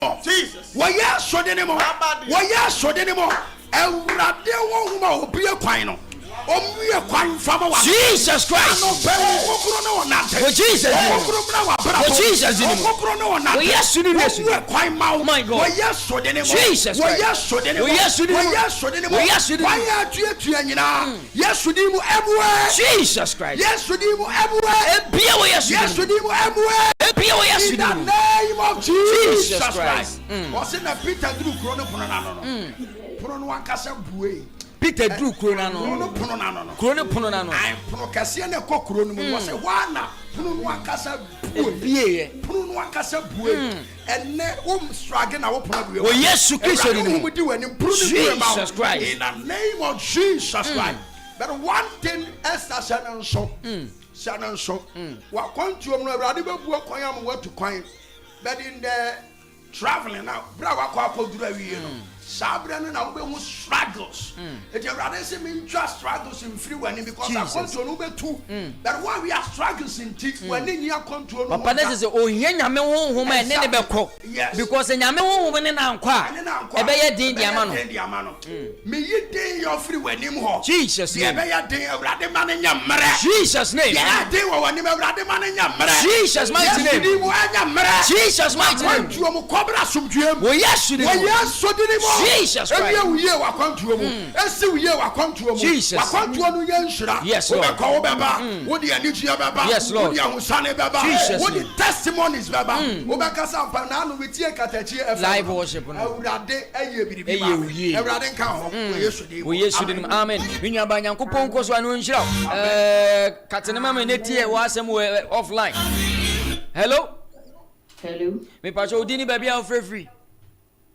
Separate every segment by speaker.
Speaker 1: Jesus. Why yes, so anymore. Why yes, so anymore. And Rade won't be a quino.
Speaker 2: Jesus Christ. Jesus. Jesus. Yes, you do. My God. Jesus Christ. Yes, you do. Yes, you do.
Speaker 1: Yes, you do everywhere.
Speaker 2: Jesus Christ.
Speaker 1: Yes, you do everywhere. Yes, you do everywhere. In the name of Jesus Christ. Was in a Peter Drew Chrono
Speaker 2: Peter drew Chrono. Chrono.
Speaker 1: I Procasian a cockroom was a one. Punuakasa Bue and Stragan our problem.
Speaker 2: Oh, yes, you can
Speaker 1: do and improve
Speaker 2: Jesus Christ.
Speaker 1: In the name of Jesus Christ. But one thing Esther Shannon so. What country of Radical work what to coin. But in the traveling now, Brava Sabran and our struggles. If you rather see me just struggles in free when because I control number 2. But why we are struggles in teeth when in your control.
Speaker 2: Papa, this is oh, Yammy woman and never cook. Yes, because in Yammy woman and Danquah. A bear did Yamano.
Speaker 1: May you day your free when you more.
Speaker 2: Jesus,
Speaker 1: yeah, bear day of Radaman in your mother.
Speaker 2: Jesus' name.
Speaker 1: Yeah, they were one of Radaman in your mother.
Speaker 2: Jesus, mighty name. Jesus, mighty name. Oh, yes, you do.
Speaker 1: Yes, so did it.
Speaker 2: Jesus Christ.
Speaker 1: We are come to him. Jesus.
Speaker 2: Yes, Lord. Yes, Lord. Jesus.
Speaker 1: What the testimonies, Baba.
Speaker 2: Live worship. Amen. Offline. Hello. Me pacho dini baby out free.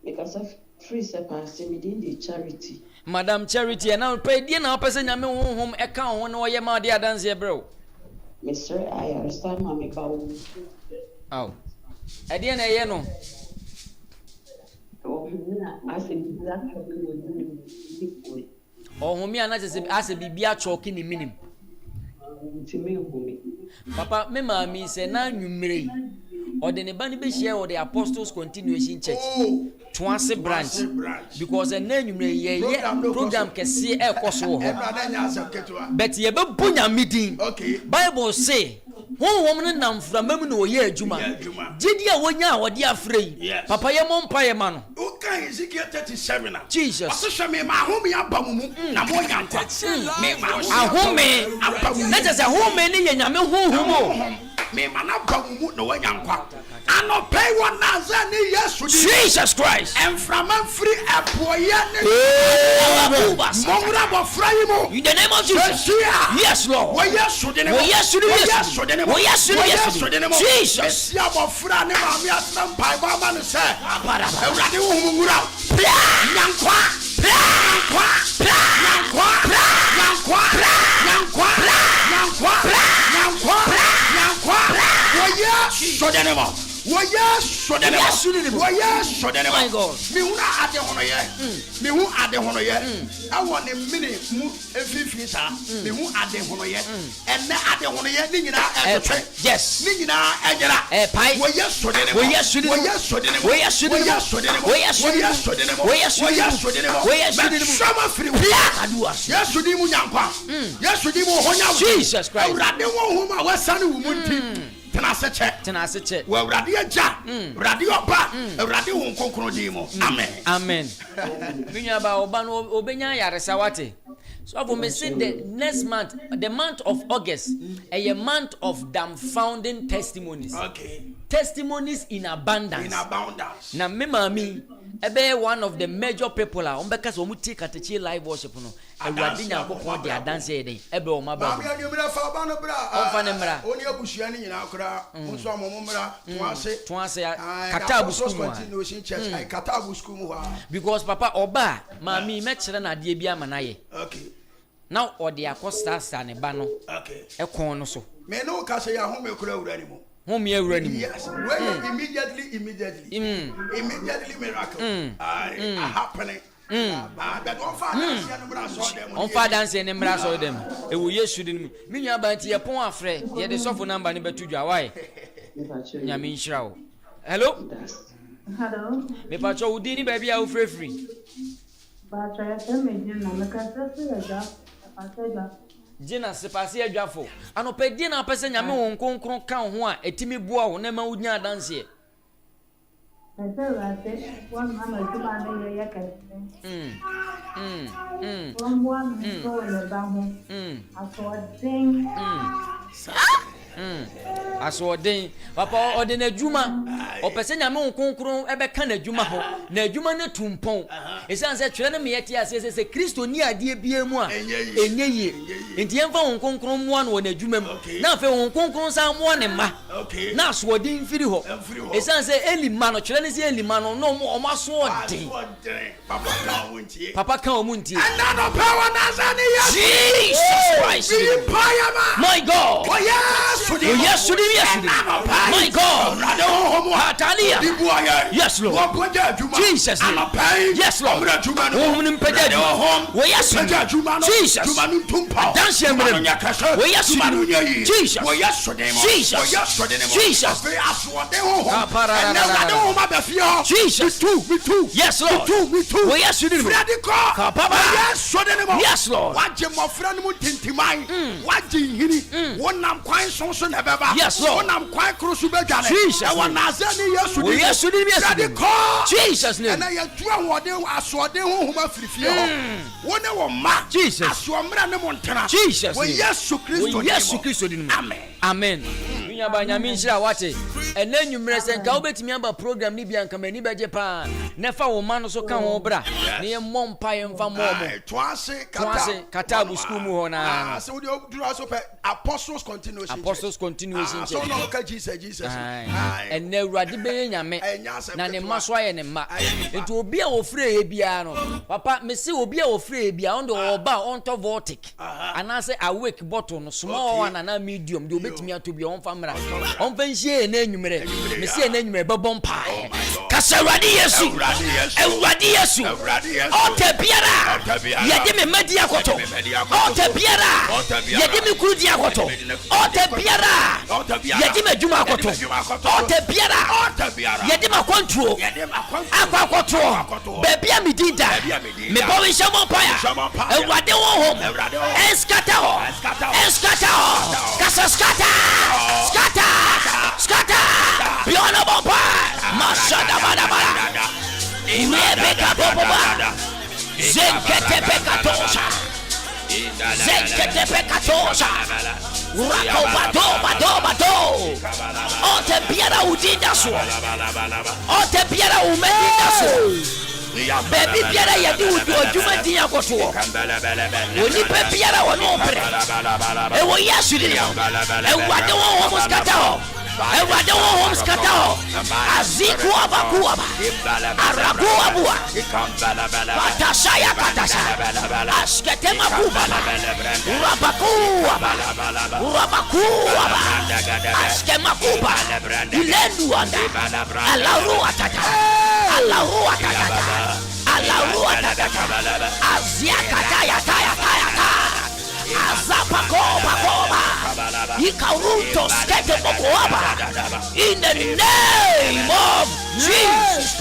Speaker 3: Because of free service within the charity.
Speaker 2: Madam Charity, and I'll pay dinner. I person I'm home account when I am out there dance bro.
Speaker 3: Mr. I understand mommy about.
Speaker 2: Oh, at the end of year no. Oh, whom me and I say be a choking in minimum. Papa, me mammy say now you marry. Or the Nebani be share or the Apostles Continuation Church. Twice branch. Because a name you may program can see a coso. But ye be bunya meeting.
Speaker 1: Okay.
Speaker 2: Bible say one woman nam from no ye Juma. Did ya wonya or dear free? Papa ye mon pie man.
Speaker 1: Okay, Ezekiel 37.
Speaker 2: Jesus.
Speaker 1: Associate me, my home yabamu.
Speaker 2: A home. Let us a home any and yamu home.
Speaker 1: Me manabamu no yankwa. I no pay one Nazani yes
Speaker 2: Jesus Christ.
Speaker 1: And from a free apoyane.
Speaker 2: In the name of Jesus. Yes, Lord.
Speaker 1: Yes, Jesus. My God. Me who are the honor yet. Me who are the honor yet. I want a minute move every fisa. Me who are the honor yet. And now at the honor yet.
Speaker 2: Yes.
Speaker 1: Nina Angela.
Speaker 2: A pipe.
Speaker 1: Yes,
Speaker 2: Jesus Christ.
Speaker 1: Tenase well radio ja radio ba radio won konkoro di mo amen
Speaker 2: amen minya ba oba no obenya yaresa wate so for me say the next month the month of August a month of dumbfounding testimonies.
Speaker 1: Okay,
Speaker 2: testimonies in abundance na me mami ebe one of the major people are ombeka so mu take Katakyie live worship no awurade nyankopon de dance e den ebe o mabra
Speaker 1: ba mi bra fa ba no bra
Speaker 2: onfa ne mra
Speaker 1: oni abusua ni nyina akora nso amom mra
Speaker 2: toase katabu school
Speaker 1: katabu school mu
Speaker 2: because papa oba mami me kire na de bia amanaye.
Speaker 1: Okay,
Speaker 2: now ode akosta ne ba no.
Speaker 1: Okay,
Speaker 2: ekon no so
Speaker 1: me no ka se ya home kura wura ni mo
Speaker 2: home ya wura ni mo.
Speaker 1: Yes, immediately miracle happening. But
Speaker 2: on fa dance and embrace all them. E wo Yesu din mi nua ba nti ye pon afre ye de sofo number ni betu dwa why nyame nhyira wo. Hello
Speaker 3: Hello.
Speaker 2: Me pacho udi ni baby a free.
Speaker 3: But I tell me, you know, because that's a job. I said,
Speaker 2: Jina se pase adwafo. Anopedi na pese nyame wo nkonkron kan ho a etimi boa wo na ma wunya danse.
Speaker 3: I said, one man to man, one so in the down. I saw a thing.
Speaker 2: Aso den papa ode na adwuma opese nyame nkonkron ebe ka na adwuma ho na adwuma ne tumpon esan se twere ne meyete ase se Kristo ni ade bia mu a enye ye enti emfa nkonkron mu an wo na adwuma mu na afa nkonkron sa mu ne ma na aso den firi ho esan se elima no twere ne se elima no no o ma so den papa kan o mu ntie
Speaker 1: and none of power nazani
Speaker 2: Jesus Christ my God
Speaker 1: oh yes
Speaker 2: my God Hatalia yes Lord Jesus yes Lord Jesus dance Jesus yes Lord yes Lord yes Lord Jesus name Jesus amen Nunya ba nyame nshira wate ene nwumre senka obetimi aba program ni bia nka mani beje pa ne fa wo ma no so ka ho bra ne ye mompa ye mfa momo
Speaker 1: Twaase
Speaker 2: katabu school mu ho na
Speaker 1: so we do also apostles continuation so no ka Jesus
Speaker 2: ene urade be nyame na ne maso aye ne ma enti obi a ofre e bia no papa me se obi a ofre e bia on de oba on to vortic anase awake bottle no small one na medium de obetimi ato bia on fa mra on fa nhie na enwumre me se na enwumre bebom pa kasa urade Yesu o te biara yede me madi akoto o te biara yede me kudi akoto o te biara yede me djuma akoto o te biara yede ma control akwakoto bebia me dinda me bowe shamo paya urade wo hom eskata kasa skata biona bomba mashada bada imebeka boba zenkete pekatosha urako bado ote biara udinda so ote biara umedinda so baby biara yadi uduma din akoto oni pe biara wono pre e wo yasuri e wade wo homoskata Ewade wo homes katao aziku abakuaba arabuabua katasha asketema kubala urabakuaba askema kubala ilendu anda Allahu atata aziakataya azapakoba ikaruto skete bokoaba in the name of Jesus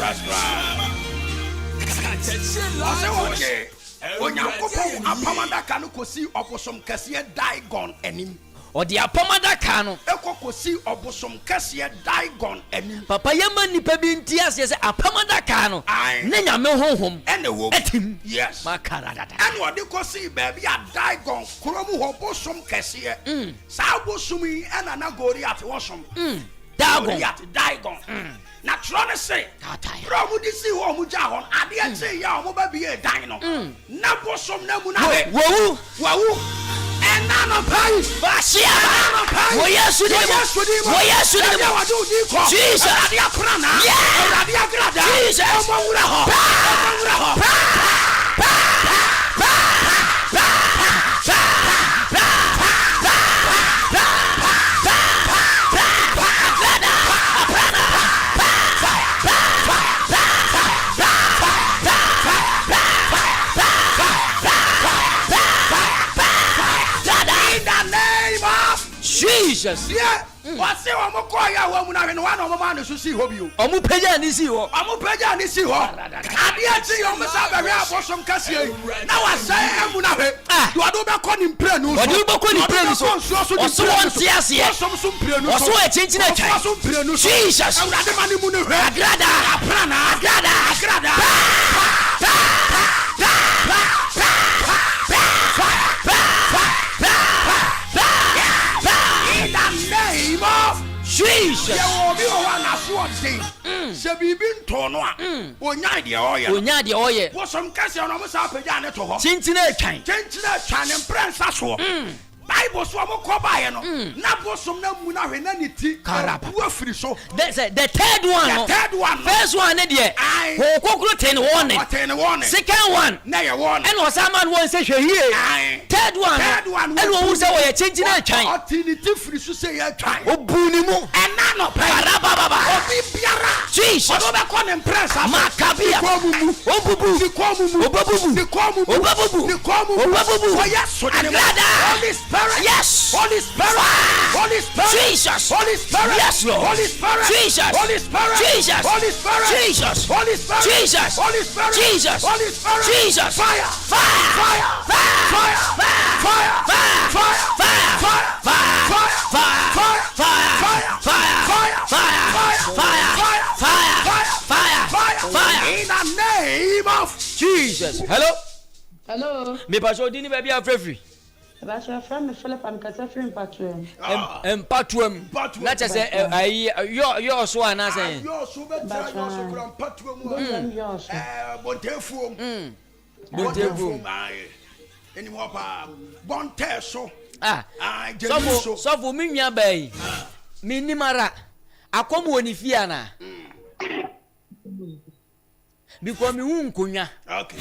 Speaker 1: apamada no kosi obosom kase Dagon enim
Speaker 2: odi apamada ka no
Speaker 1: ekokosi obosom kase Dagon enim
Speaker 2: papa yema nipa bi nti ase se apamada ka no ne nyame honhom
Speaker 1: ene wo
Speaker 2: etim
Speaker 1: yes
Speaker 2: makara dada
Speaker 1: ene odi kosi baby a Dagon kromu ho bosom kase sa bosom yi ena na Goliath wosom
Speaker 2: Dagon
Speaker 1: na trone say bro mu di si ho mu ja hon ade a say ya mo ba bi e dan no na bosom na mu na
Speaker 2: wo
Speaker 1: ena no pai
Speaker 2: basia wo yesu di Jesus
Speaker 1: ade a prana ade a grada
Speaker 2: Jesus
Speaker 1: mo wura ho
Speaker 2: Jesus
Speaker 1: yeah wase omo ko ya wo mu na hwe no wa na omo ma ne so si ho bio
Speaker 2: omo peja ni si ho
Speaker 1: ade ati yo me sa ba hwe abosom kase na wase emu na hwe do ado be ko ni mprenu so oso won ti ase oso so mprenu so
Speaker 2: oso e chinchina twan
Speaker 1: oso mprenu so
Speaker 2: Jesus
Speaker 1: awurade ma ne mu ne hwe
Speaker 2: agrada
Speaker 1: in the name of
Speaker 2: Jesus.
Speaker 1: Ye wo bi o wa na so den. Se bibi nto no a. Onya de oye. Wo som kase no mo sa pagya ne to ho.
Speaker 2: Chinchina twan
Speaker 1: Ne prensa so. Bible so mo ko bae no. Na bosom na mu na hwe na ni ti. Wo afiri so.
Speaker 2: The third one. First one ne de. Ho kokro ten warning. Second one.
Speaker 1: Na ye warning.
Speaker 2: And was a man won say hwe hie. Third one. And wo say wo ye chinchina twan.
Speaker 1: Opportunity free so say ye twan.
Speaker 2: Obu ni mu.
Speaker 1: Ena no pa. Obi biara.
Speaker 2: Jesus.
Speaker 1: Odo be ko ne prensa.
Speaker 2: Makabia. Obubu.
Speaker 1: Yes.
Speaker 2: Yes.
Speaker 1: Holy Spirit.
Speaker 2: Jesus.
Speaker 1: Holy Spirit.
Speaker 2: Yes, Lord.
Speaker 1: Holy Spirit.
Speaker 2: Jesus.
Speaker 1: Holy Spirit.
Speaker 2: Jesus.
Speaker 1: Holy Spirit.
Speaker 2: Jesus.
Speaker 1: Holy Spirit.
Speaker 2: Jesus.
Speaker 1: Holy Spirit.
Speaker 2: Jesus.
Speaker 1: Holy Spirit.
Speaker 2: Jesus.
Speaker 1: Fire. In the name of
Speaker 2: Jesus. Hello. Me pastor dini baby afrefri.
Speaker 3: Basha from Philip and Katakyie Patron.
Speaker 2: Empatuam. Na che say yo so ana say.
Speaker 1: Yo so betra yo so kura patuam. Bontefu. Eni mo pa bonte so.
Speaker 2: So for me nua bai. Me nimara. Akomo woni fia na. Because me hu nkonya.
Speaker 1: Okay.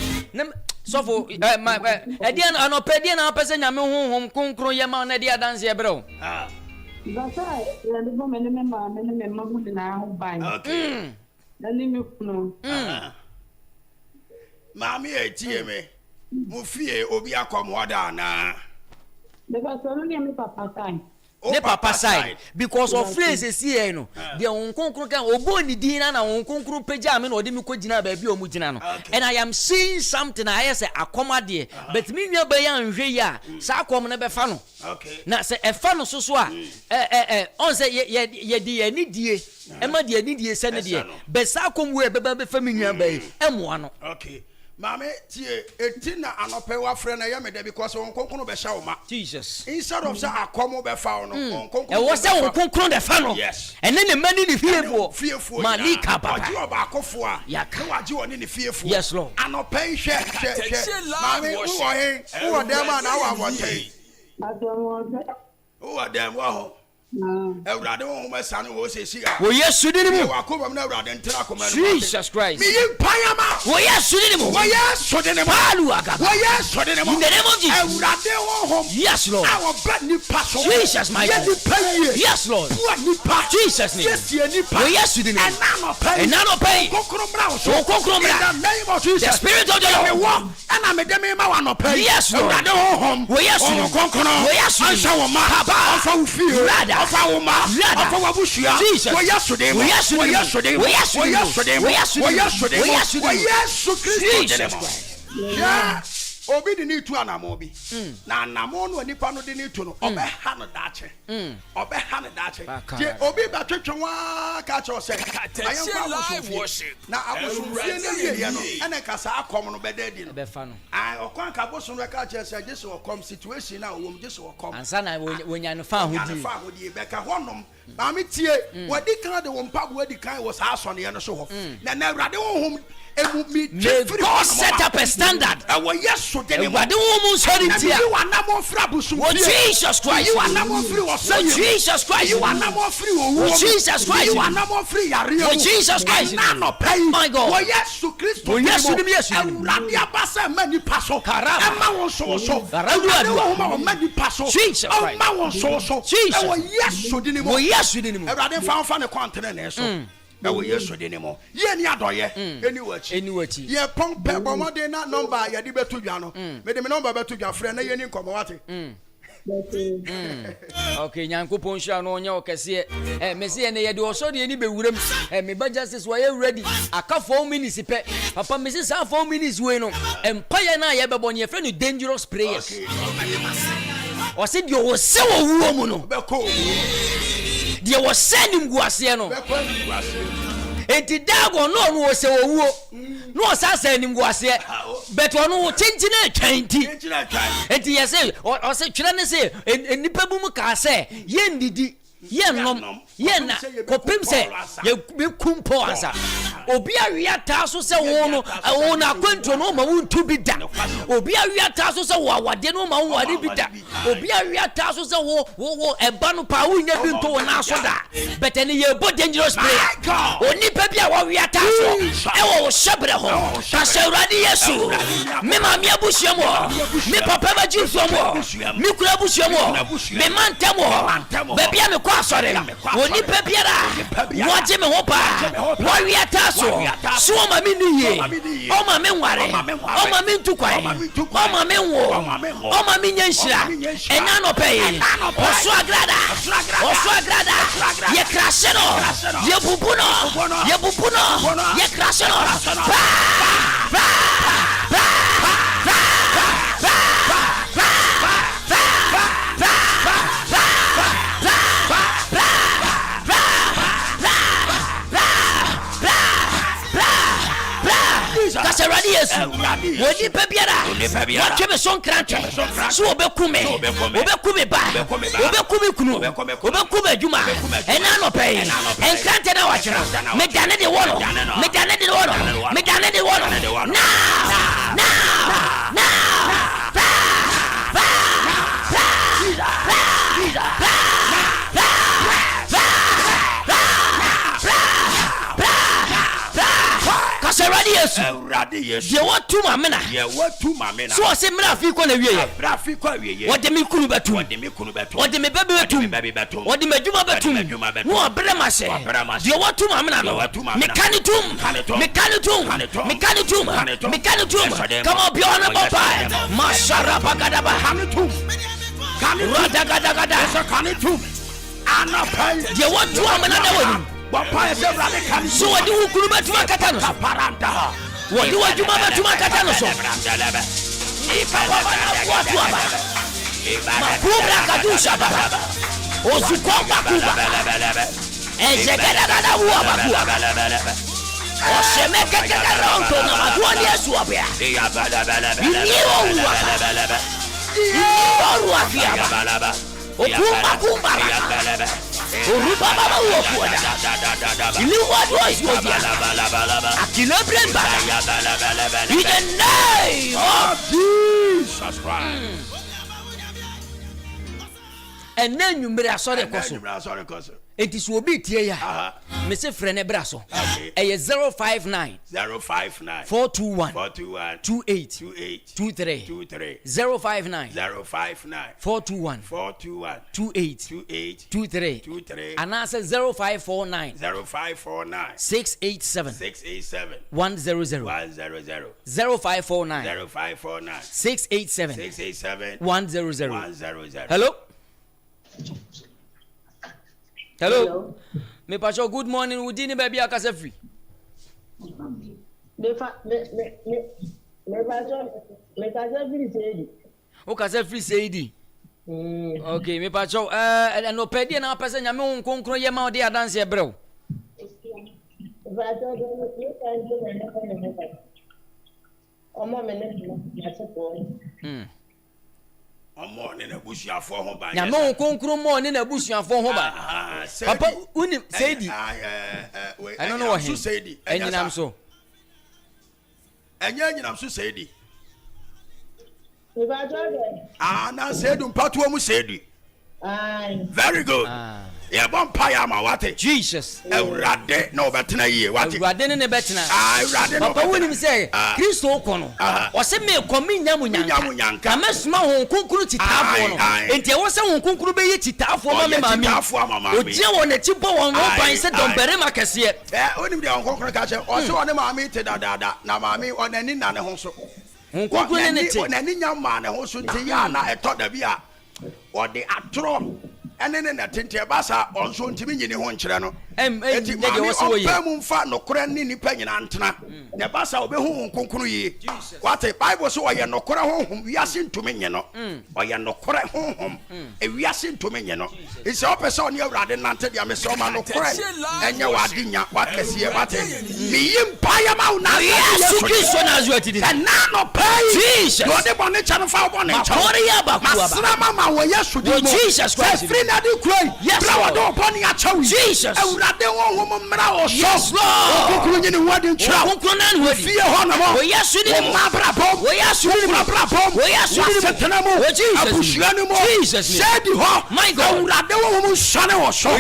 Speaker 2: So for edian anopedian na pese nyame honhom konkro yema na dia dance e bro.
Speaker 3: Basha ya ndebo meneme mamu na ho ban.
Speaker 1: Okay.
Speaker 3: Dani me kuno.
Speaker 1: Mami etie me. Mu fie obi akomoda na.
Speaker 3: The basha no me papa time.
Speaker 2: Ne papa side because of friends esi no de onkonkro kan oboni din na onkonkro pagya me na ode me kogina ba bi o mu gina no and I am seeing something I say akomade but me nwa ba ya nhwe ya sa akom na be fa no
Speaker 1: okay
Speaker 2: na se e fa no so a on say ye di ani die e ma di ani die se ne die be sa akom we be ba be fa me nwa ba e mo ano
Speaker 1: okay Mame tie etina anope wa frɛ na yɛ me da because on konkono be sha wo ma
Speaker 2: Jesus
Speaker 1: instead of say akomo be fa wo no on konkono
Speaker 2: e wo say on konkono de fa no
Speaker 1: yes
Speaker 2: and then the mani ni fiefo
Speaker 1: malika papa waji oba akofo a na waji woni ni fiefo
Speaker 2: yes Lord
Speaker 1: anope hwɛ mame wo he wo dem na wa abɔnten wo dem wo ho Ewurade wo homa sane wo sesi a
Speaker 2: wo Yesu dini mu
Speaker 1: wa ko bam na Ewurade ntena ko ma
Speaker 2: Jesus Christ
Speaker 1: mi mpayama
Speaker 2: wo Yesu dini mu
Speaker 1: wo Yesu dini mu
Speaker 2: alu aga
Speaker 1: wo Yesu dini mu
Speaker 2: in the name of Jesus
Speaker 1: Ewurade wo hom
Speaker 2: yes Lord
Speaker 1: awo ba ni paso
Speaker 2: Jesus my God yes Lord
Speaker 1: wo ni pa
Speaker 2: Jesus name
Speaker 1: yes ye ni pa
Speaker 2: wo Yesu dini mu enano pay
Speaker 1: kokoro mra wo
Speaker 2: so kokoro mra
Speaker 1: in the name of Jesus
Speaker 2: the spirit of the Lord
Speaker 1: wo ana me dem ma wa no pay
Speaker 2: yes Lord
Speaker 1: Ewurade wo hom
Speaker 2: wo Yesu
Speaker 1: wo kokoro
Speaker 2: wo Yesu
Speaker 1: ansha wo ma afa wo fie afa wo ma afa wo bushia wo Yesu dem wo Yesu dem wo Yesu dem wo Yesu Kristo dem yeah obi di ni tu anamo bi na anamo no nipa no di ni tu no obe ha no dache je obi ba twetwe wa ka che ose ayemfa abosu na abosu fie na ye no ene kasa akom no beda di no
Speaker 2: be fa no
Speaker 1: okwan ka abosu no ka che se jesu okom situation na wo jesu okom
Speaker 2: ansa na wonya no fa
Speaker 1: hodi be ka honom ba me tie wadi kan de wo mpa wadi kan wo sa aso ne no so ho na na Awurade wo hom
Speaker 2: may God set up a standard.
Speaker 1: Yes,
Speaker 2: what Jesus Christ.
Speaker 1: You are not more free.
Speaker 2: Jesus Christ.
Speaker 1: You are not more free.
Speaker 2: Jesus Christ.
Speaker 1: You are not more free.
Speaker 2: Jesus Christ.
Speaker 1: My God. Yes, to Christ.
Speaker 2: Yes, to
Speaker 1: yes. Radia Bassa, many passo. Emma was so. Many passo.
Speaker 2: Jesus Christ.
Speaker 1: Emma was so. Jesus. Yes, to Dinimo.
Speaker 2: Yes, to Dinimo.
Speaker 1: I found a continent. Na we Yesu de nemo ye ni adoye eniwachi ye pompe bomode na number ye di betu dwa no me de me number betu dwa frɛ na ye ni nkomo wate
Speaker 2: Okay, Nyankopon sha no nya okese me se ne ye de osode ni bewuram me ba justice wa ye ready aka 4 minutes pe papa me se sa 4 minutes we no empire na ye bebo ne ye friend dangerous prayers o se de o se wo wuo mu no de o se nim guase no enti dago no o se wo wuo no sa sa nim guase but ono chinchina twanti enti ye se o se twere ne se nipa bu mu ka se ye ndidi ye nom ye na kopim se ye be kumpo ansa obi awia ta so se wo no wo na kwanto no ma wontu bi da obi awia ta so se wo awade no ma wo wade bi da obi awia ta so se wo eba no pa wo nya bi nto wo na so da but any ye bo dangerous play oni pa bi a wo awia ta so e wo shebre ho ta se urade yesu me ma mi abushia mo me papa ba jinso mo me kura abushia mo me manta mo be bia me kwa asore oni pa biara wo je me ho pa wo awia ta so ma mi ni ye o ma me nware o ma mi ntukwai o ma me wo o ma mi nyanhira ena no pe o so agrada ye kraseno ye bubuno ye kraseno Kasaradi yesu wodi pebiara watwe me son krantwe so obekume ba obekume kunu obekume adwuma ena no pay enkrante na wachira me dane de wono na ye what to mamena so say mra fi ko na wiye what me kunu betum what me bebe betum what me djuma betum no brema se ye what to mamena no mekanitum come on be on the papa mashara bagadaba hanitum kanitum anapai ye what to mamena na woni so what do you kunu betum akata no what do you mama to makata no so makubra kadusha baba ozukomba kuba ezegada gada buwa bakuwa osemeke kekaronto na maduani yesu abia niwo afia okumba Orupa baba wokuoda. Ili wadwa iskodia. Akilo bremba. In the name of Jesus Christ. And then you may assorted koso. It is will be tia. Mr. Frene Brasso. A 059 421 28 23 059 421 28 23 and answer 0549 687 100 0549 687 100. Hello. Me pacho good morning. Udini baby akase free.
Speaker 3: Me kase free saidi.
Speaker 2: O kase free saidi. Okay, me pacho no pedi na pese nyame nkonkro ye ma odi adanse e brew.
Speaker 3: Pacho do me kanjo me na omo me na se
Speaker 1: Omo ne na busuafo ho ba.
Speaker 2: Ya mo konkro mo ne na busuafo ho ba. Papa uni Saidi. I don't know what he
Speaker 1: Saidi.
Speaker 2: Enyinam so.
Speaker 1: Enyinam so Saidi.
Speaker 3: We ba joge.
Speaker 1: Na Saidi mpatu mu Saidi. Very good. Yeah, vampire ma wate.
Speaker 2: Jesus.
Speaker 1: Ewrade na obetena ye wate.
Speaker 2: Ewrade ne betena.
Speaker 1: Ewrade no.
Speaker 2: Papa woni mi say Kristo kono. O se me komi nyamunyanka. Ka mesma hon kunkuru titafo no. Enti e wo se hon kunkuru be ye titafo ma me mami. O je won na ti bo won ban se dombere makese.
Speaker 1: Onim de hon kunkuru ka che. O se won mami te dada na mami onani na ne ho so.
Speaker 2: Hon kunkuru ne te.
Speaker 1: Onani nyama ne ho so te ya na eto da bia. or the atro. And then the Tintabasa also Timini Honchano.
Speaker 2: Eti
Speaker 1: Mamma no cranny ni penny antana. The Bassa will be home concrete. What a Bible so I am no cora home, we are seen to me, no. Or you are no cora home, and we are seen to me, no. It's a person you're rather than tell you, Miss Oma no cry. And you are dinner, what is here, what is me empire mount now? And now no pay. Jesus, what the bonnet channel for one and Mama, where yes, Jesus Christ, free that you cry. Yes, I don't pony at Jesus. Yes, Lord. Fear honor. Yes, you did. Yes, you did. Jesus. My God.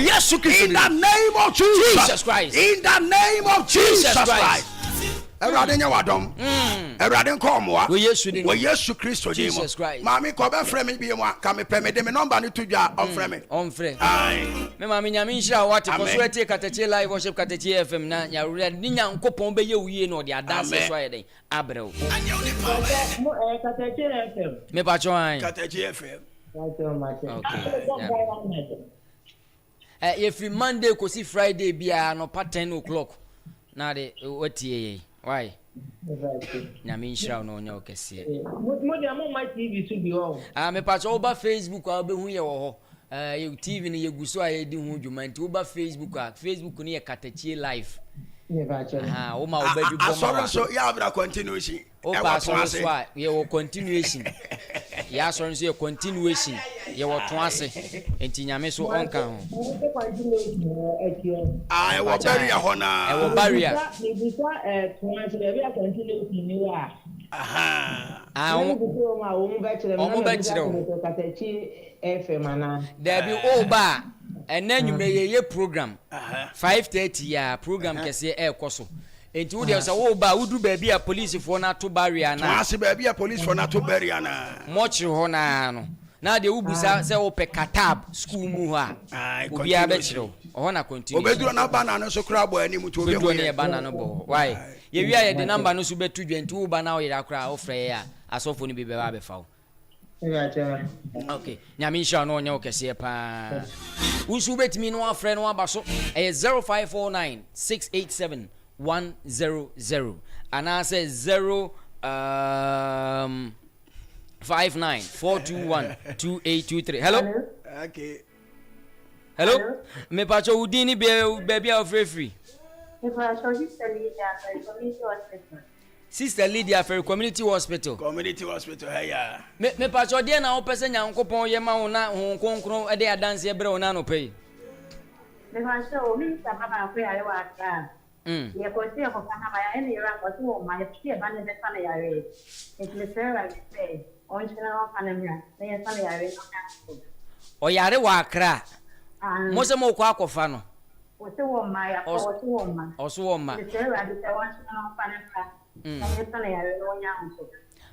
Speaker 1: Yes, in the name of Jesus Christ. In the name of Jesus Christ. Everything you are done. Everything come what? We yes Christ. Jesus Christ. Mami kobe frame bi mo ka me peme de me number ni to dwa on frame. On frame. Ai. Me mami nyame nhira what ko so eti Katakyie live worship katakyiefm na nya ni nyankopon be ye wiye no de adanse so ayeden abrew.
Speaker 3: Mo katakyiefm.
Speaker 1: Me pa join. Katakyiefm.
Speaker 2: Okay. If Monday ko si Friday bia no pa 10 o'clock. Na de wetie why? Nyame nhira no nya okese.
Speaker 3: Mo de mo my TV to be on.
Speaker 2: Me pa cho oba Facebook a be hu ye wo ho. Ye TV ni ye guso a ye di hu dwuma nti oba Facebook a Facebook ni ye Katakyie live. O ma obedu boma.
Speaker 1: So ya abra continuation.
Speaker 2: O pa so ye wo continuation. Ya so nso ye continuation. Ye wo to ase. Enti nyame so onka ho.
Speaker 1: Ah, e wo barrier ho na.
Speaker 2: E wo barrier.
Speaker 1: Aha.
Speaker 2: Ah, o mo be chire
Speaker 3: Katakyiefm ana.
Speaker 2: There be oba and then you may ye program 5:30 ya program kese e koso. Enti wo dey say wo ba wo du ba bia police for na to barrier na.
Speaker 1: Ase ba bia police for na to barrier na.
Speaker 2: Mo chire ho na no. Na de wo busa say wo pe katab school mu ha. Obi a be chire ho na continue.
Speaker 1: Obedu na ba na no so kra bo ani mu to obi ho.
Speaker 2: Obedu na ye ba na no bo. Why? Ye wi aye de number no so betu dwenti wo ba na wo yira kra wo frɛ ya. Asofo ni bi be ba be fa wo. Okay. Nyame nhira no nya okese pa. Usu betimi no afrɛ no aba so. 0549 687 100 and I say 59 421 2823. Hello.
Speaker 1: Okay.
Speaker 2: Hello. Me pacho udini baby a free. Sister Lydia for community hospital.
Speaker 1: Community hospital yeah.
Speaker 2: Me pacho dia na opese nyankopon ye ma wo na ho konkron e de adanse e bre wo na no pay.
Speaker 3: Me pacho mi sa baba ko ya wa ka. Ye ko se ko kana ba ya ni ra ko so ma ye tie ba ne be sana ya re. It le sera say on chana o kana mira. Ne sana ya re no ka.
Speaker 2: O yare wa akra. Mo se mo ko akofa no.
Speaker 3: O se wo ma ya ko o se wo ma.
Speaker 2: O so wo ma.
Speaker 3: Le sera de se wa chana o kana mira.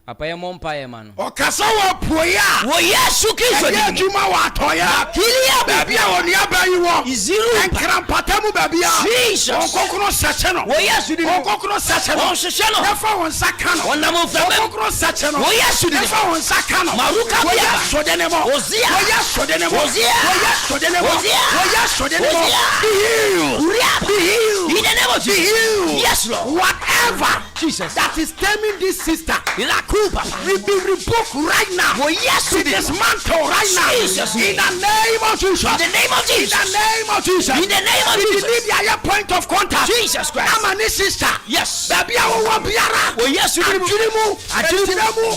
Speaker 2: Apa ya mompa ya mano.
Speaker 1: O kasa wa poya.
Speaker 2: Wo Yesu Kristo
Speaker 1: ni juma wa toya.
Speaker 2: Kilia
Speaker 1: baby a woni abayi wo.
Speaker 2: Iziru.
Speaker 1: Enkran patamu baby a.
Speaker 2: Jesus.
Speaker 1: O kokoro sache no.
Speaker 2: Wo Yesu di.
Speaker 1: O kokoro sache no.
Speaker 2: O hwehwe no.
Speaker 1: Efa won saka no.
Speaker 2: Wona mo fa.
Speaker 1: O kokoro sache no.
Speaker 2: Wo Yesu di.
Speaker 1: Efa won saka no.
Speaker 2: Maruka
Speaker 1: wo ya so de nemo.
Speaker 2: Ozia.
Speaker 1: Wo ya so de nemo.
Speaker 2: Ozia.
Speaker 1: Wo ya so de nemo.
Speaker 2: Ozia.
Speaker 1: Wo ya so de nemo. Be healed. Be healed.
Speaker 2: In the name of Jesus. Yes, Lord.
Speaker 1: Whatever
Speaker 2: Jesus
Speaker 1: that is taming this sister.
Speaker 2: Ilakuba.
Speaker 1: Rebuke right now.
Speaker 2: Oh yes,
Speaker 1: we dismantle right now.
Speaker 2: Jesus.
Speaker 1: In the name of Jesus.
Speaker 2: In the name of Jesus.
Speaker 1: In the name of Jesus.
Speaker 2: In the name of Jesus.
Speaker 1: We need the point of contact.
Speaker 2: Jesus Christ.
Speaker 1: I'm a sister.
Speaker 2: Yes.
Speaker 1: Baby, I want biara.
Speaker 2: Oh yes,
Speaker 1: Ajirimu.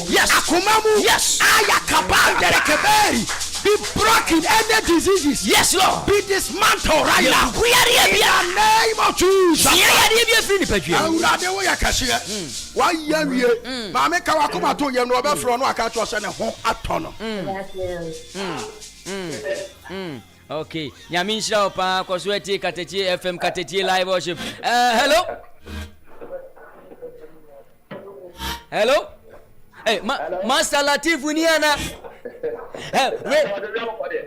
Speaker 2: Yes.
Speaker 1: Akumamu.
Speaker 2: Yes.
Speaker 1: Ayakaba. Derekeberi. Be broken any diseases.
Speaker 2: Yes, Lord.
Speaker 1: Be dismantled right now.
Speaker 2: We are here.
Speaker 1: In the name of Jesus.
Speaker 2: We are here.
Speaker 1: Awurade wo ya kase. Wa ya wie. Ma me ka wakoma to ye no obefro no aka to se ne ho ato no.
Speaker 2: Okay. Nyame nhira opa koso eti katakyiefm Katakyie live worship. Hello. Hello. Hey, Master Latif Uniana.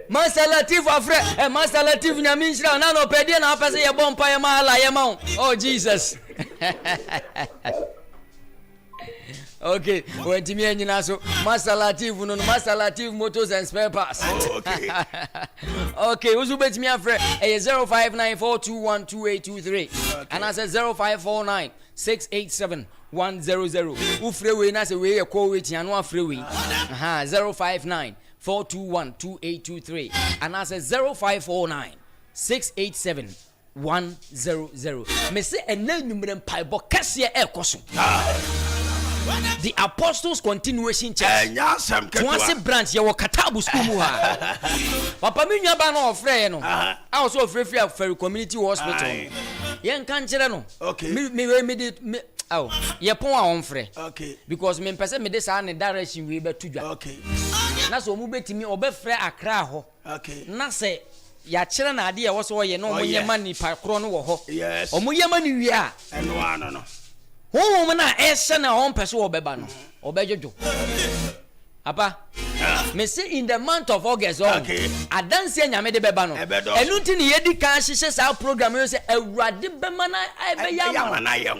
Speaker 2: Master Latif afre. Master Latif nyame nhira na no pede na apese ye bompa ye mahala ye ma. Oh Jesus. Okay, when Timmy and Yinaso, Master Latif, no Master Latif Motors and Spare Parts.
Speaker 1: Okay.
Speaker 2: Okay, who's who bet me a friend? 0594212823. And I said 0549687100. Who freeway, and I say we are call waiting and one freeway. 05942122823. And I said 0549687100. Me say a name Pibo Cassia Air Cosso. The Apostles Continuation Church. Once a branch, you were Katabu school. Papa Minya Bano of Freno. I also free for community hospital. Young Cancerano. Okay. Me. Oh, you're poor on free. Okay. Because me person me this and direction we be to. Okay. That's what move to me or be free a craho. Okay. Na say ya children idea was why you know when money per chrono ho. Yes. Or my money we are. And no. Who woman a na on person obeba no obejojo apa me say in the month of August okay adanse nyame de beba no enu nti ne yedi kan hihye sa program you say awurade bema na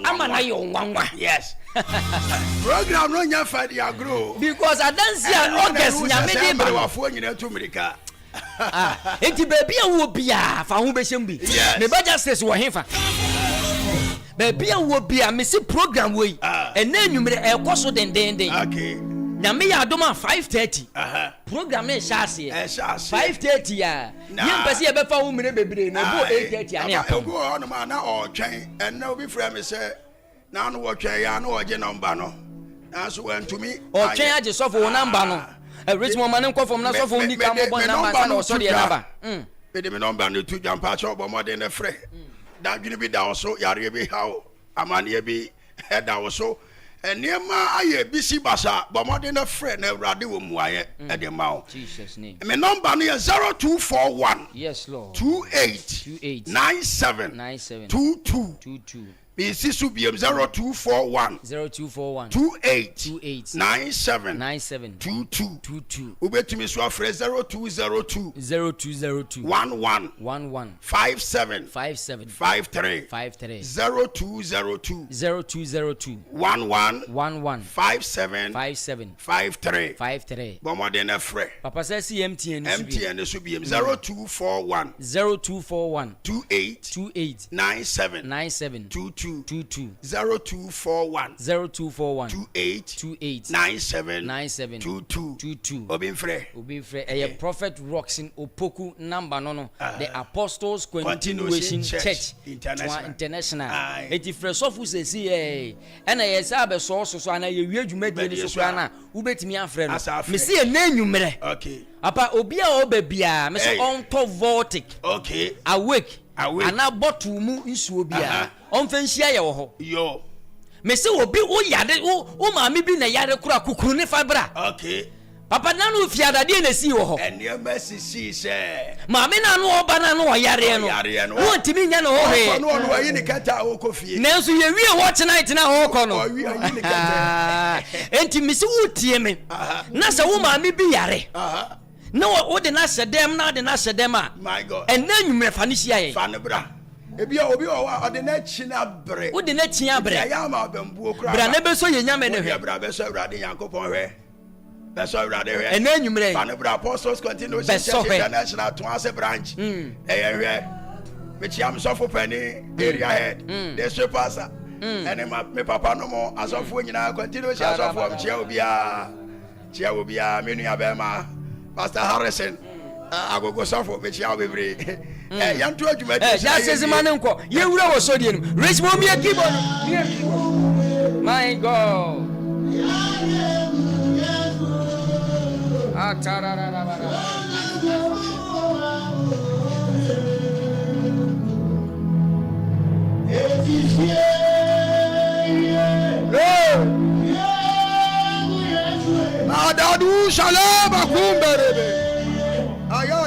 Speaker 2: amana ye nwanwa yes
Speaker 1: program no nya fa dia grow
Speaker 2: because adanse August nyame de ba
Speaker 1: wafo nyina to America
Speaker 2: enti baby a wo bia fa ho behyem bi me ba justice wo hefa baby a wo bia me see program we ena nwumre e koso den okay na me ya adoma 5:30 program e shaase 5:30 ya yem pese e be fa wo mire bebre no bo 8:30 ani akon
Speaker 1: go on ma na o twen ena obi frɛ me sɛ na no wo twen ya na o je number no na so wantumi
Speaker 2: o twen age sofo wo number no rich mo manen ko fom na sofo ni ka mo bon number na o so de number
Speaker 1: be de me number no tu jampa cho bo mo de ne frɛ da dwini bi da so yare bi hawo amane bi da wo so eniema aye bisi basa bomode na frɛ na awurade wo muaye e de ma wo
Speaker 2: Jesus name
Speaker 1: me number no 0241
Speaker 2: yes lord
Speaker 1: 28 97 22 bisi su biem 0241 28 97 22 ubetumi so afrɛ 0202 11 57 53 0202 11 57 53 bomode na frɛ
Speaker 2: papa says MTN
Speaker 1: so biem 0241 28 97 22 0241 28 97 22 obi frɛ
Speaker 2: a prophet Rockson Opokuo number no the Apostles Continuation Church International eti frɛ sofu sesi ɛna yɛ sɛ abɛsɔ so ana yɛ wie dwuma die ne so kra na wobetimi afrɛ no me se na nwumre okay apa obi a obabia me se on to voltic okay awake ana bottle mu nsuo bia on fanhia ye wo ho
Speaker 1: yo
Speaker 2: me se obi wo yade wo maame bi na yade kura kukuru ne fabra
Speaker 1: okay
Speaker 2: papa na no fiadade na si wo ho
Speaker 1: ene masisi se
Speaker 2: maame na no oba na no yare no wo ntimi nya no ho he
Speaker 1: no no ayi ne kata wo kofie
Speaker 2: nanso ye wie watch night na ho ko no enti me se wo tie me na se wo maame bi yare no wo de na sedem na de na sedem a
Speaker 1: my god
Speaker 2: ena nwumre fa ne hia ye
Speaker 1: fa ne bra ebia obi o de na chi na bre
Speaker 2: wo de na chi abre
Speaker 1: ya ma bambuo kura
Speaker 2: bra na be so ye nyame ne hwe
Speaker 1: bra be so awurade yankopon hwe be so awurade hwe
Speaker 2: ena nwumre
Speaker 1: fa ne bra Apostles Continuation Church International to ase branch hwe me chi am so for penny area head the superstar ene me papa no mo asofo nyina Continuation asofo am chia obia me nua be ma Pastor Harrison agogo sofo me chia obebre yanto adwuma
Speaker 2: ya sezi manenko ye wura wo so die no rich mo mi keyboard my god
Speaker 1: adadu shalom akumberebe aya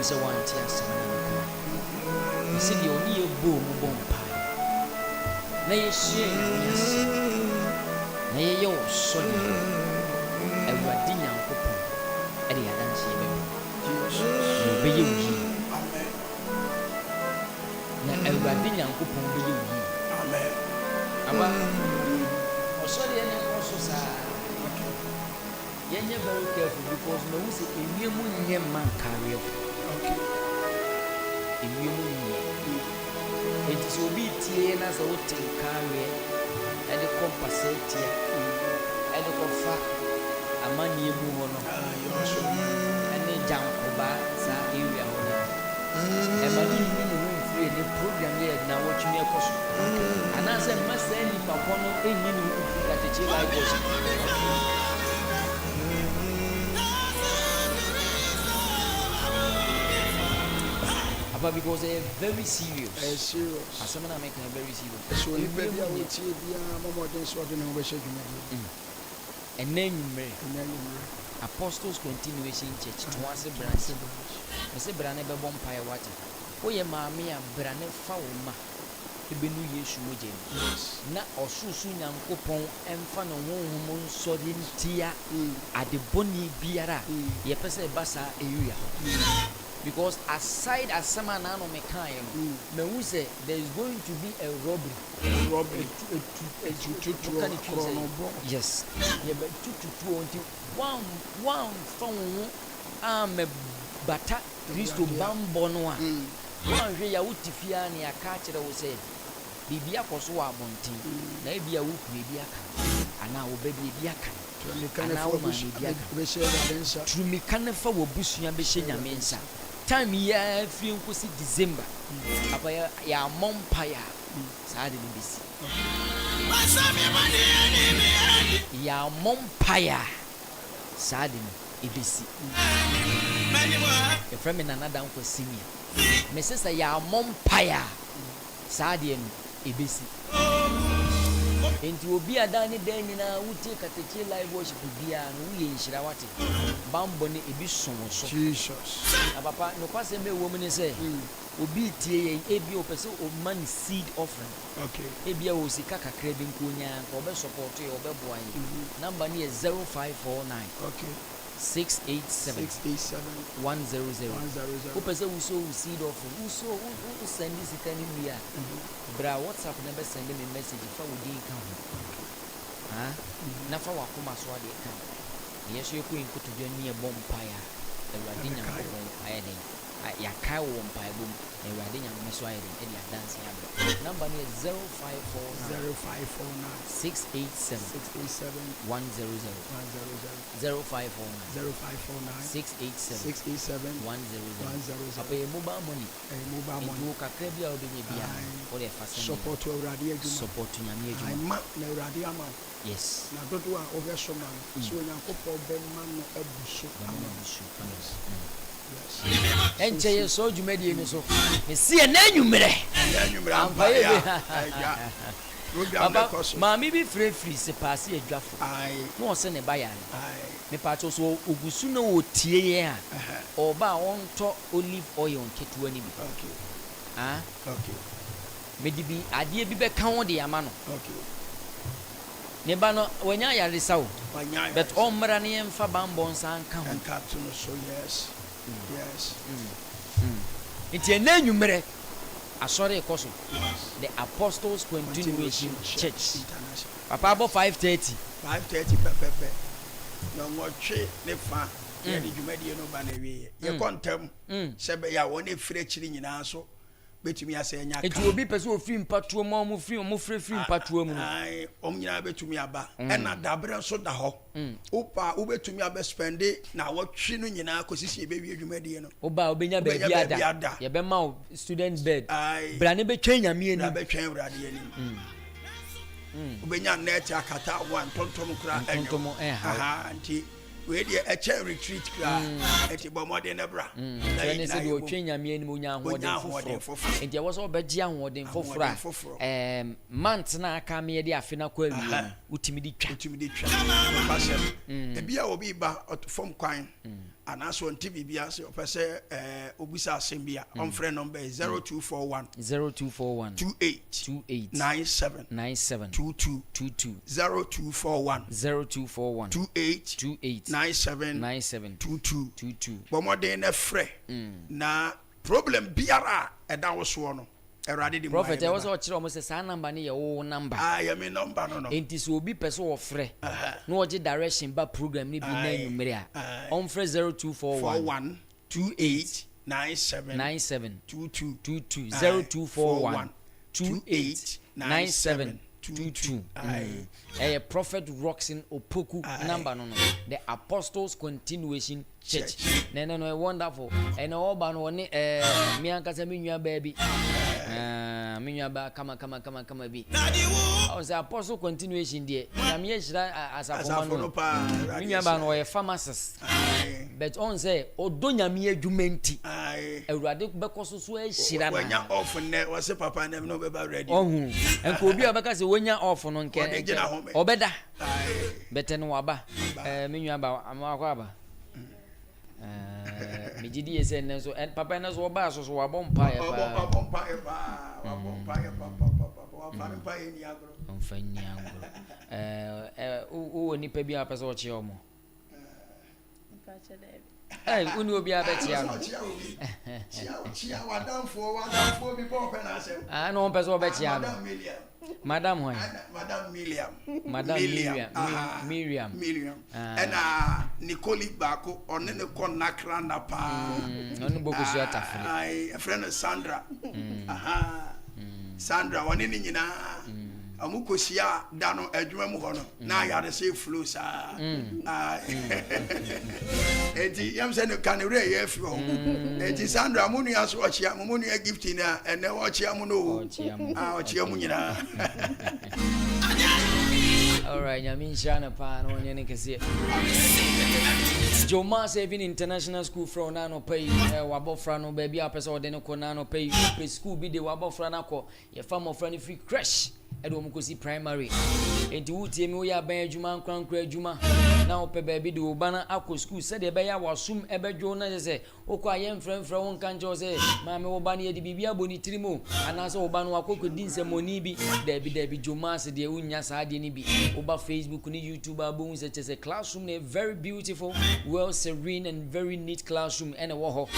Speaker 2: So one tears you see the only boom pie. Nay, she, yes, nay, yo, son, and what dinner coupon, and the dance you be you. And what dinner coupon be you. Amen. Sorry, and also, sir. You're very careful because no one is a new man carrier. It is obedient as a hotel carrier and the compensate and the confa a man you move on and then jump over that area. And my room free the program here now watching me a person. And as a must say, if I want to bring you at the chill I was. But because they are very serious. As someone I make them very serious. So you be able to see more than what you know. And then Apostles Continuation Church twice a branch. I say Brane be bonfire water. Oh yeah, mammy and Brane Fauma. The Benu Yeshu na osusu nyankopon emfa no honhom nsodin tia ade boni biara ye pese basa area. Because aside as some man on Mekayam, me say there is going to be a robbery. Yes. Yeah, but 2 until one phone me bata Christo Bambonoa. One way ya utifia ni akache da say bibia koso wa bontin na bia wo bibia kan ana wo bibia kan ana wo ma bibia kan trumi kan fa wo busua be hye nyamensa time ya free nkosi December abaya ya mompaya saade ni bisi ya mompaya saade ni ibisi e frame na nada nko senior me sesa ya mompaya saade ni ibisi enti obi adani den nyina wutie Katakyie live worship bia no ye nhira wate bambo ne ebi sonso Jesus na papa no kwase me wo mene say obi tie ye ebi opese o man seed offering okay ebi a wo sika kakra bi nkonya ko be support ye obe boa ye number ne 0549 okay 687 100 opese wo so seed offering wo so wo send this kind bia bra WhatsApp number send me message fa wo din kan ha na fa wa kuma so ade kan yeso ye ko inkutu dwa ni e bompaya Ewurade Nyankopon ayede ya kai wo mpae bom Ewurade Nyankopon so ayede e dia dance ya number ni 0549 687 100 0549 687 100 apa ye mobile money you kakra bia obenye bia o de fa
Speaker 1: support Ewurade adwuma
Speaker 2: support Nyame adwuma
Speaker 1: ma na Ewurade ama
Speaker 2: yes
Speaker 1: na dodo a obeso ma so Nyankopon be ma no abuso
Speaker 2: yes enche so dwumadi ni so me sie na nwumere ampa Papa, mami bi free se pass adwafo. No o se ne ba ya ni. Me pa cho so ogusu na o tie ye a. Oba won to olive oil nketu ani bi.
Speaker 1: Okay.
Speaker 2: Okay. Me di bi ade bi be ka ho de ama no.
Speaker 1: Okay.
Speaker 2: Ne ba no wanya ya resa o.
Speaker 1: Wanya.
Speaker 2: But o mra ne emfa bambon san ka ho.
Speaker 1: Nka to no so yes. Yes.
Speaker 2: Nti na nwumere asore ekoso the Apostles Continuation Church papa abo 5:30
Speaker 1: pepe no ngotwe ne fa ye di dwumadi no ba na wie ye kontam sebe ya won e fire chiri nyina so betumi ase nya ka
Speaker 2: etu obi pese ofi mpatuo mo mo free mpatuo mu
Speaker 1: ai nyina betumi aba na dabre so da ho opa obetumi aba spende na wotwe no nyina kosisi ebe wie dwumadi no
Speaker 2: oba obenya ba biada ye be ma student bed brane be twa nyame ani
Speaker 1: be twa urade ani obenya net akata one tontom kura enyo anti we dey a chair retreat kra eti bomode na bra
Speaker 2: na ne se do twa nyame ani mo nya ahoden foforo enti e wo so obegye ahoden foforo month na aka me dey afe na kwa awie utimi di twa
Speaker 1: pasem e bia obi ba form kwan anaso nti bibia se opese obusa asembia on friend number 0241 28 97 22 0241 28 97 22 bomode na frɛ na problem biara ɛda wo so no erade di
Speaker 2: prophet was o kire o se sa number ne ye wo number
Speaker 1: ya me number no
Speaker 2: enti so obi pese wo frɛ no oje direction ba program ni bi na nwumere a on frɛ 0241
Speaker 1: 28 97 22
Speaker 2: 0241 28 97 22 prophet Rockson Opokuo number no the Apostles Continuation Church no wonderful and all ba no ne me ankasa me nua ba bi me nua ba kama bi o say Apostle Continuation there na me yira asafo no me nua ba no pharmacist but on say odonya me adwuma nti awurade bekoso so ahira na
Speaker 1: wanya off ne wo say papa na no be ba ready
Speaker 2: ohun enko obi abaka say wonya off no nke obeda bete no waba me nua ba amakwa ba me gidi ese ne so papa na so ba so wabɔ mpa ya pa o ni pe bi a pese o che omo uni obi abetia no
Speaker 1: chia wadamfo bi bo pe na asem
Speaker 2: no pese o betia no Madam Hoy. Miriam.
Speaker 1: And Nicole Bako on the Conakra Napa.
Speaker 2: On Bokusu Atafri.
Speaker 1: A friend of Sandra. Sandra, one in Nina. Amukosia dano edwuma mu hono na ya de say flow sa enti yam se no kanere ye fi ho enti Sandra munu ya so ochia munu ya gift na ene ochia mu no ochia mu nyina
Speaker 2: all right nyami nshana pa no nyene kese Joma Saving International School from Nano Pay wabofra no baby apesa ode no Nano Pay preschool bi de wabofra na ko ye fam friend free crash edo mukosi primary enti wutie mi wo ya ban adwuma nkwankra adwuma na ope baby de obana akọ school se de be ya wasum ebedwo na se okọ aye mfremfre won kanjo se maame wo ba na ye de bibia boni tirimo ana se wo ba no akọkọ dinsemoni bi David Joma se de unya sa de ni bi oba Facebook ni YouTube abon se che se classroom na very beautiful well serene and very neat classroom and wo ho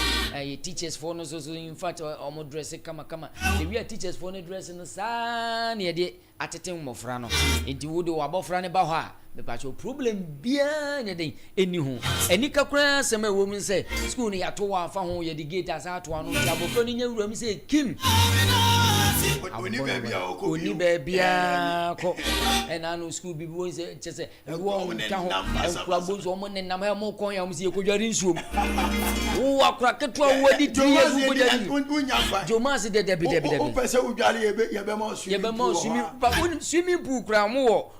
Speaker 2: teachers for no so in fact omo dress kama the we teachers for no dress no sa na de ateten mofra no enti wo de wabofra ne ba ho a me pa cho problem bia nya den eni ho eni kakra sema wo mu se school ni yato wa fa ho ye de gate asa ato ano ya bofra ni nya wura mi se kim oni bebia ko ena no school bi wo se chese wo nka ho enkura bonzo omo ne nam ha mo kon ya mo se ekodwari nsuom wo akura keto wo di ti ye bu kodwari Joma se de
Speaker 1: o pese udwari ye be ma osumi
Speaker 2: papa swimming pool kra mo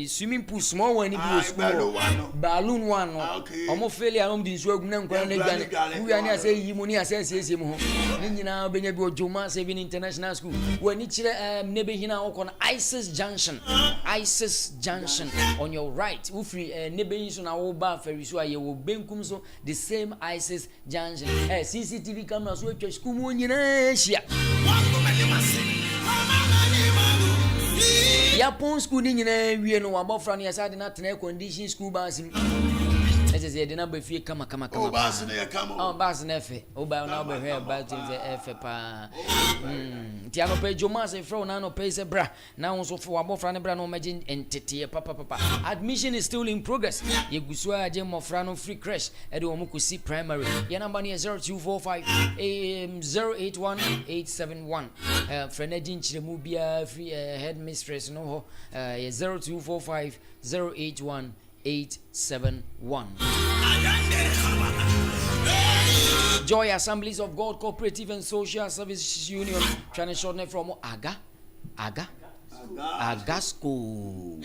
Speaker 2: swimming pool small one ni bi school balloon one no omo failure no di nsu agu na nkwa na gane wi ani ase yi mu ni ase ase mu ho ni nyina obenya bi ojoma Saving International School wani kire nebe hina okọ na Isis Junction on your right ufri nebe yin so na wo ba feri so aye wo benkum so the same Isis Junction CCTV camera so atwa school mu nyina hia Yapon school ni nyina wie no wabofra no yasade na tena condition school bus ese de na ba fie kama
Speaker 1: o bus na ya kama
Speaker 2: o bus na fe o ba na ba hwe ba tin ze efe pa ti ano pe joma se fro na no pe se bra na won so fo wabofra ne bra no magin entete papa admission is still in progress ye gusu aje mofra no free crash e de omo kusi primary ye number ne 0245 081871 frenadin chiremu bia free headmistress no ho 0245 081 871 Joy Assemblies of God Cooperative and Social Services Union, trying to shorten from Agasco.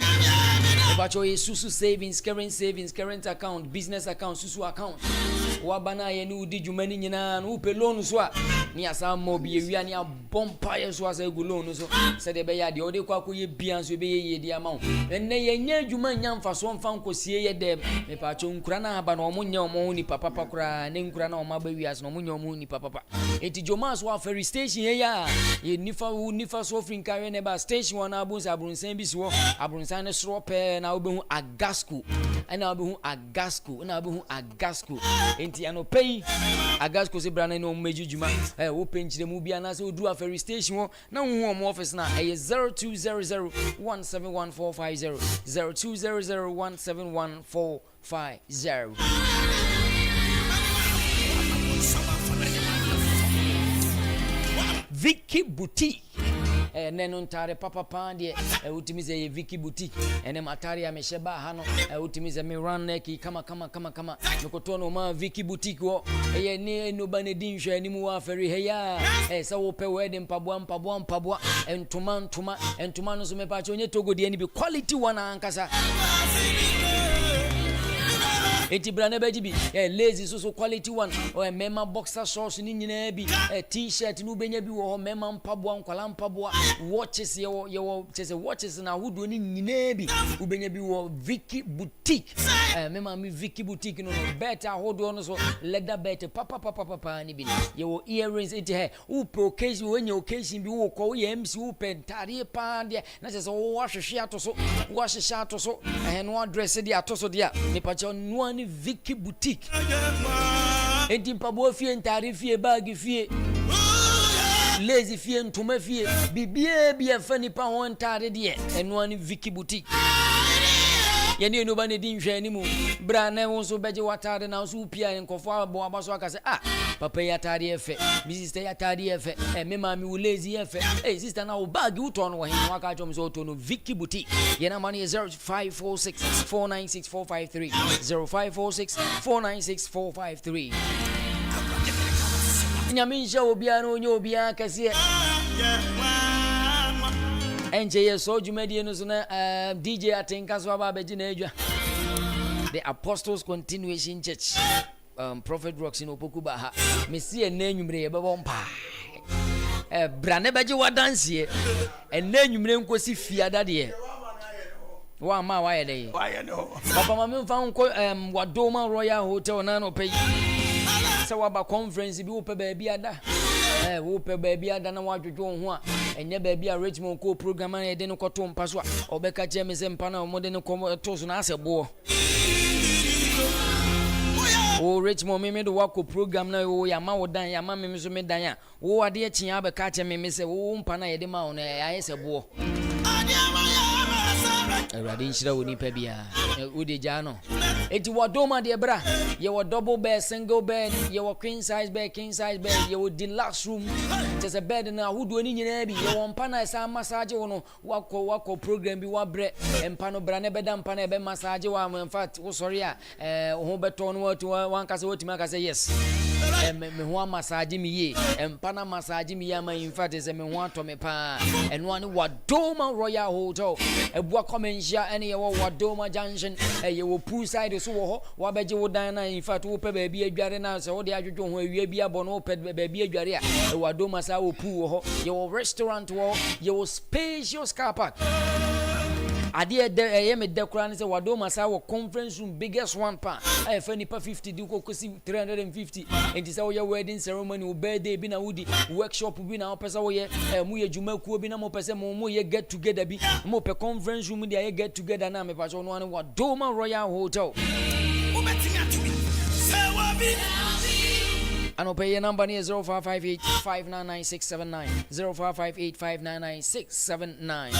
Speaker 2: About your Susu savings, current account, business account, Susu account. Wabana yenu di jumeni nyina no pe loan so a ni asa mo bi ewia ni abompaye so asa egu loan so se de be ya de ode kwa ko ye bian so be ye di ama enne ye nya juma nya mfa so mfa nkosie ye de me pa cho nkura na aba no mo nya mo ni papa kura ne nkura na o ma ba wias no mo nya mo ni papa eti joma so ferry station ye ya ye nifa so frin kare ne ba station one abun sa abrunsan bi so abrunsan ne sro pe na obehu Agasco na obehu Agasco na obehu Agasco enti anopei Agasco se brana no mejujuma wo penchire mu bia na se odu aferi station wo na hu omo office na 0200171450 0200171450 Vicky Boutique neno ntare papa pande utimize ye Vicky Boutique ene matari amesheba hano utimize me run neki kama nikotono ma Vicky Boutique wo ye ne no banedin hwe ni mu wa feri heya sa wo pe we de mpabwa entuma no so me pa onye togo de ni bi quality one ankasa eti brana beji bi lazy so quality one o mema boxer shorts ni nyina bi t-shirt no benya bi wo mema mpaboa nkwala mpaboa watches ye chese watches na hudo ni nyina bi ubenya bi wo Vicky Boutique mema mi Vicky Boutique no better hodo no so leather bet papa ni bi ye wo earrings eti he u occasion wenye occasion bi wo ko ye MC u pentare pa de na chese wo wahwehwe atoso no address de atoso de a me pa cho no Vicky Boutique enti mpabo fie ntare fie bag fie lazy fie ntoma fie bibie fani pa won ntare de eno ani Vicky Boutique yene no ba ne din hwe ani mu bra na won so beje watare na so pia nkofo abo abaso aka se papa ya tare efe mi sister ya tare efe me mami wo lazy efe sister na wo bag uto no hin waka chom so to no Vicky Boutique yena mani 0546496453 0546496453 nyaminsha obia no onye obia kase enje so jumedie no so na DJ Atenka so aba beji na edwa the Apostles Continuation Church Prophet Rockson Opokuo Messi enanwumre ye bebo mpa brane beji wadansie enanwumre nkosi fiada de wa ma wa ye de papa mama mfa nko Wadoma Royal Hotel na no pay se wa ba conference bi wo pe ba biada wo pe ba biada na wadwodwo ho a enye ba bia Richmond ko program na ye de no koto mpa so a obeka che me se mpa na mo de no ko to so na asebo o Richmond me do wako program na o ya ma wodan ya ma me so me dan ya wo ade akyin abeka che me se wo mpa na ye de ma wo na ya yesebo Eradi nshira woni pa bia udi jano eti Wadoma de bra ye wo double bed single bed ye wo queen size bed king size bed ye wo deluxe room just a bed na hudu ni nyina bi ye wo mpa na sa massage wo no wako program bi wa bre mpa no bra ne beda mpa na be massage wa in fact wo sorry a ho beto no watu wan kase woti ma kase yes me ho massage me ye empana massage me ya ma in fact is me ho atome pa eno ane Wadoma Royal Hotel ebua komenhia ene ye Wadoma Junction ye wo poolside so wo ho wa beje wo dan na in fact wo pe ba bi adware na se wo de adwodwo ho awie bi abo no pe ba bi adware a Wadoma sa wo pool wo ho ye wo restaurant wo ye wo spacious car park ade de me dekora ne se Wadoma sa wo conference room biggest one pa fa nipa 50 di ko kosi 350 enti sa wo ye wedding ceremony wo birthday bi na wudi workshop bi na wo pesa wo ye mu ye dwumakuo bi na mo pesa mo ye get together bi mo pe conference room dia ye get together na me pa so no ane Wadoma Royal Hotel and pay your number near 0558 599 0558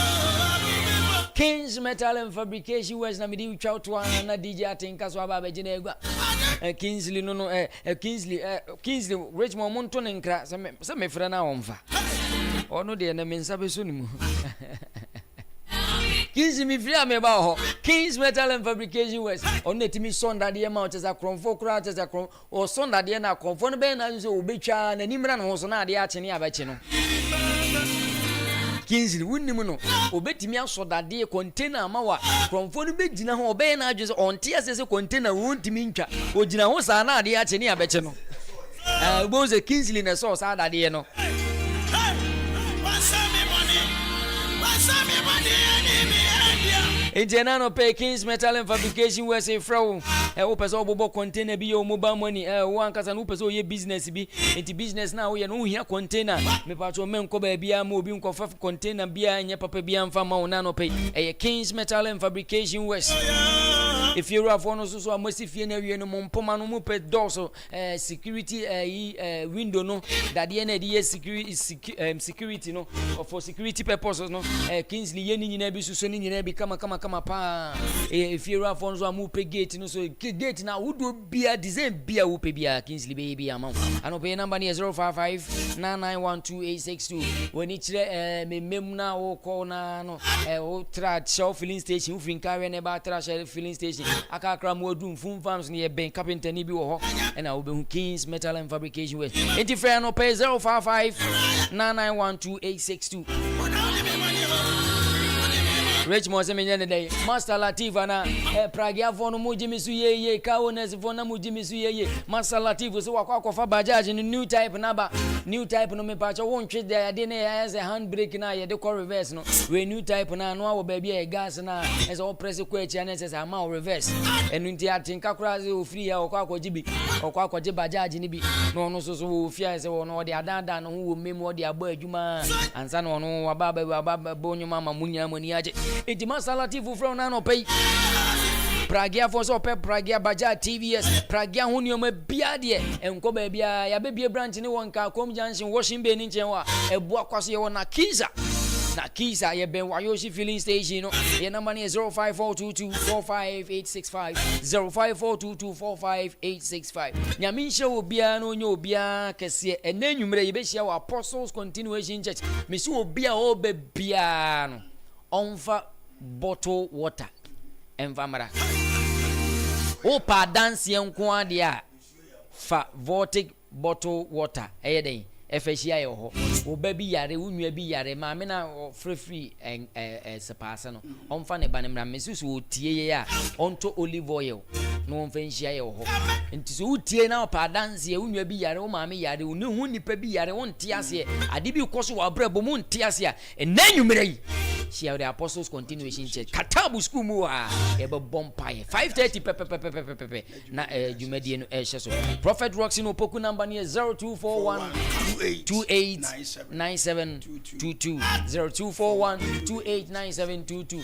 Speaker 2: Kings Metal and Fabrication West na midi ucha to na DJ atinka so aba be gina egwa Kingsley no Kingsley Richmond Monto nkra se me frɛ na wonfa ono de na mensa be so ni mu Kings me free am ba ho Kings Metal and Fabrication West on netimi sonda de ma oteza kronfo kura oteza kron o sonda de na kronfo no be na so obetwa na nimra no so na de akye abache no Kingsley wunnim no obetimi asodade container amawa kronfo no begina ho obe na adwe so onte asese container wontimi ntwa ogina ho sa na de akye abache no boze Kingsley na so sa dade no Indiana pay Kings Metal and Fabrication West a fro wo pese obobo container bi yo mobile money wo ankasa no pese ye business bi enti business na wo ye no hia container me pa to men ko ba bia ma obi nko fa container bia nya papa bia mfa ma wona no pay Kings Metal and Fabrication West if you have one so amasifie na wie no mpoma no mu pe doors security window no that ye na dey security no for security purposes no Kingsley ye ni nyina bi suso ni nyina bi kama pa if you have one so amu pe gate no so gate na wodo bia design bia wo pe bia Kingsley baby amount and pay number near 0559912862 when it me mem na wo call na no wo tra shell filling station ufin carry na ba tra shell filling station akakra mo dum fun farms ne ben carpenter ni bi wo ho and I will be Kings Metal and Fabrication West enti free no pay 0559912862 Rich Mose menyane day Master Latifa na Pragia fono mujimisu ye Kaones fono mujimisu ye Master Latifa so wakwa fa bajaj ni new type na ba new type no me pa cho won twe there dey na as a handbrake na ye de call reverse no we new type na no awo ba bia gas na as o press ko echi na say ama reverse enu nti atinka kura se o free ya okwa akoji bajaj ni bi no no so ofia se wo no de adanda no wo memo de abo adwuma ansa no no wababa bonyuma mamunya mani aje enti masalatifu from na no pay Pragia for so pe Pragia Baja TVS Pragia hunioma biade enko ba bia ya be branch ni wonka kom junction washing bay ni nchen wa ebu akwaso ye wona Kisa ye ben Wayoshi filling station no ye number ni 0542245865 0542245865 nyame hye obia no onye obia kese enanwumre ye be hia wa Apostles Continuation Church me si obia o be bia no onfa bottle water envamara opa dance yenko ade a fa vortic bottle water eyeden efehia ye ho oba bi yare unua bi yare ma me na free sepasa no onfa ne banemra mesusu otie ye a onto olive oil no onfa nhia ye ho nti so utie na opa dance ye unua bi yare o ma me yare unu hu nipa bi yare wonte ase ade bi koso wa brabo mu nte ase a enanwumre yi share the Apostles Continuation Church Katabu school mu a ebe bompaye 5:30 na jumadi no so Prophet Rockson Opokuo number near 0241 289722 0241 289722